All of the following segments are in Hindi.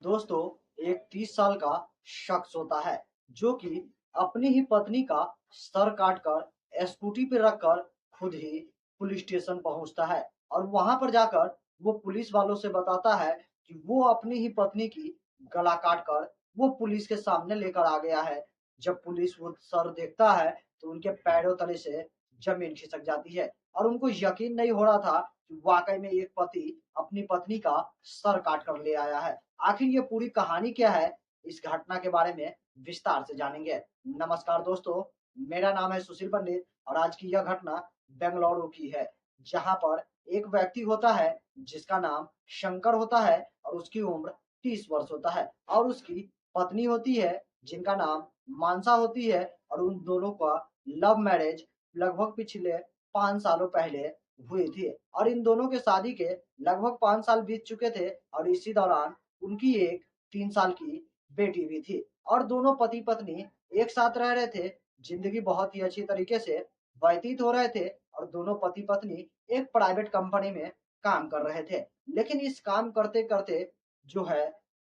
दोस्तों, एक 30 साल का शख्स होता है जो कि अपनी ही पत्नी का सर काटकर स्कूटी पे रखकर खुद ही पुलिस स्टेशन पहुंचता है और वहां पर जाकर वो पुलिस वालों से बताता है कि वो अपनी ही पत्नी की गला काटकर वो पुलिस के सामने लेकर आ गया है। जब पुलिस वो सर देखता है तो उनके पैरों तले से जमीन खिसक जाती है और उनको यकीन नहीं हो रहा था कि वाकई में एक पति अपनी पत्नी का सर काट कर ले आया है। आखिर ये पूरी कहानी क्या है, इस घटना के बारे में विस्तार से जानेंगे। नमस्कार दोस्तों, मेरा नाम है सुशील पंडित और आज की यह घटना बेंगलुरु की है, जहां पर एक व्यक्ति होता है जिसका नाम शंकर होता है और उसकी उम्र 30 वर्ष होता है और उसकी पत्नी होती है जिनका नाम मानसा होती है और उन दोनों का लव मैरिज लगभग पिछले 5 सालों पहले हुई थी और इन दोनों के शादी के लगभग 5 साल बीत चुके थे और इसी दौरान उनकी एक 3 साल की बेटी भी थी और दोनों पति पत्नी एक साथ रह रहे थे। जिंदगी बहुत ही अच्छी तरीके से व्यतीत हो रहे थे और दोनों पति पत्नी एक प्राइवेट कंपनी में काम कर रहे थे। लेकिन इस काम करते करते जो है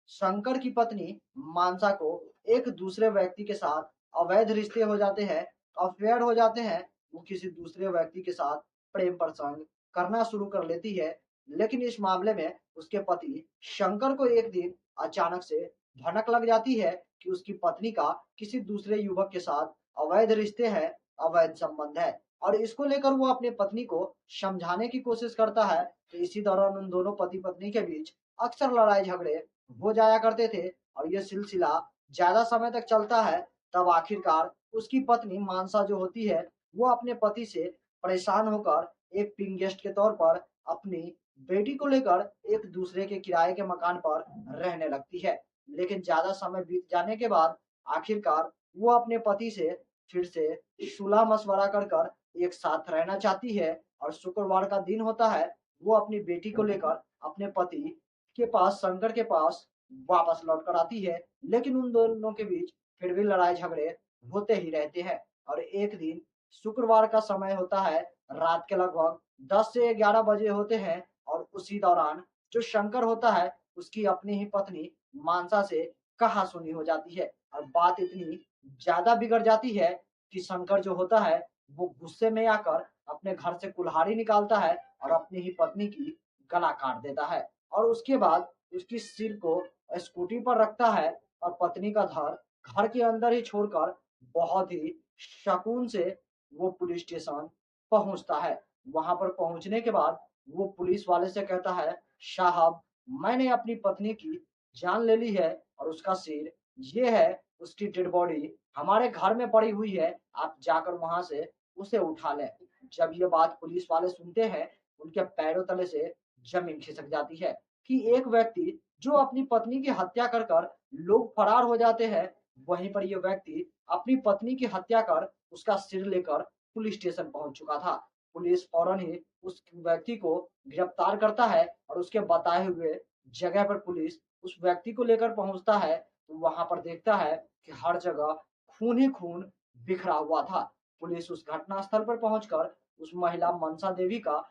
शंकर की पत्नी मानसा को एक दूसरे व्यक्ति के साथ अवैध रिश्ते हो जाते हैं, अफेयर हो जाते हैं। वो किसी दूसरे व्यक्ति के साथ प्रेम प्रसंग करना शुरू कर लेती है। लेकिन इस मामले में उसके पति शंकर को एक दिन अचानक से भनक लग जाती है कि उसकी पत्नी का किसी दूसरे युवक के साथ अवैध रिश्ते हैं, अवैध संबंध है और इसको लेकर वो अपनी पत्नी को समझाने की कोशिश करता है। तो इसी दौरान उन दोनों पति पत्नी के बीच अक्सर लड़ाई झगड़े हो जाया करते थे और ये सिलसिला ज्यादा समय तक चलता है। तब आखिरकार उसकी पत्नी मानसा जो होती है वो अपने पति से परेशान होकर एक पिंग गेस्ट के तौर पर अपनी बेटी को लेकर एक दूसरे के किराए के मकान पर रहने लगती है। लेकिन ज्यादा समय बीत जाने के बाद आखिरकार वो अपने पति से फिर से सुलह मशवरा कर कर एक साथ रहना चाहती है और शुक्रवार का दिन होता है। वो अपनी बेटी को लेकर अपने पति के पास शंकर के पास वापस लौट कर आती है। लेकिन उन दोनों के बीच फिर भी लड़ाई झगड़े होते ही रहते हैं और एक दिन शुक्रवार का समय होता है, रात के लगभग 10 से 11 बजे होते हैं और उसी दौरान जो शंकर होता है उसकी अपनी ही पत्नी मानसा से कहासुनी हो जाती है और बात इतनी ज्यादा बिगड़ जाती है कि शंकर जो होता है वो गुस्से में आकर अपने घर से कुल्हाड़ी निकालता है और अपनी ही पत्नी की गला काट देता है और उसके बाद उसकी सिर को स्कूटी पर रखता है और पत्नी का धर घर के अंदर ही छोड़कर बहुत ही सुकून से वो पुलिस स्टेशन पहुंचता है। वहां पर पहुंचने के बाद वो पुलिस वाले से कहता है, साहब मैंने अपनी पत्नी की जान ले ली है और उसका सिर ये है, उसकी डेड बॉडी हमारे घर में पड़ी हुई है, आप जाकर वहां से उसे उठा लें। जब ये बात पुलिस वाले सुनते हैं उनके पैरों तले से जमीन खिसक जाती है कि एक व्यक्ति जो अपनी पत्नी की हत्या कर कर लोग फरार हो जाते हैं, वहीं पर ये व्यक्ति अपनी पत्नी की हत्या कर उसका सिर लेकर पुलिस स्टेशन पहुंच चुका था। पुलिस फौरन ही उस व्यक्ति को गिरफ्तार करता है और उसके बताए हुए जगह पर पुलिस उस व्यक्ति को लेकर पहुंचता है तो वहां पर देखता है कि हर जगह खून ही खून बिखरा हुआ था। पुलिस उस घटना स्थल पर पहुंचकर उस महिला मनसा देवी का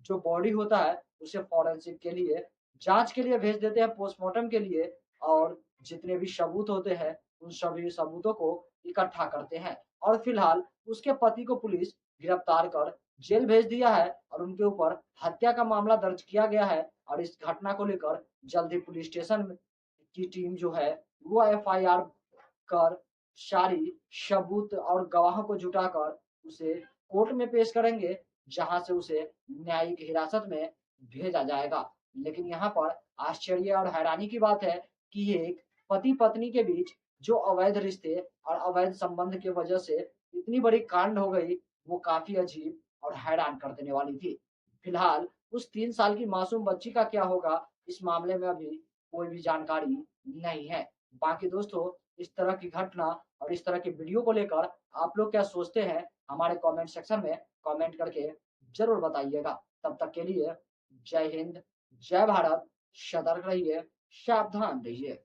जो बॉडी होता है उसे फॉरेंसिक के लिए जांच के लिए भेज देते हैं, पोस्टमार्टम के लिए। और जितने भी सबूत होते हैं उन सभी सबूतों को इकट्ठा करते हैं और फिलहाल उसके पति को पुलिस गिरफ्तार कर जेल भेज दिया है और उनके ऊपर हत्या का मामला दर्ज किया गया है और इस घटना को लेकर जल्द ही पुलिस स्टेशन की टीम जो है वो एफआईआर कर सारी सबूत और गवाहों को जुटाकर उसे कोर्ट में पेश करेंगे, जहां से उसे न्यायिक हिरासत में भेजा जाएगा। लेकिन यहाँ पर आश्चर्य और हैरानी की बात है कि ये एक पति पत्नी के बीच जो अवैध रिश्ते और अवैध संबंध की वजह से इतनी बड़ी कांड हो गई, वो काफी अजीब और हैरान कर देने वाली थी। फिलहाल उस 3 साल की मासूम बच्ची का क्या होगा, इस मामले में अभी कोई भी जानकारी नहीं है। बाकी दोस्तों, इस तरह की घटना और इस तरह की वीडियो को लेकर आप लोग क्या सोचते हैं, हमारे कमेंट सेक्शन में कमेंट करके जरूर बताइएगा। तब तक के लिए जय हिंद, जय भारत, सतर्क रहिए, सावधान रहिए।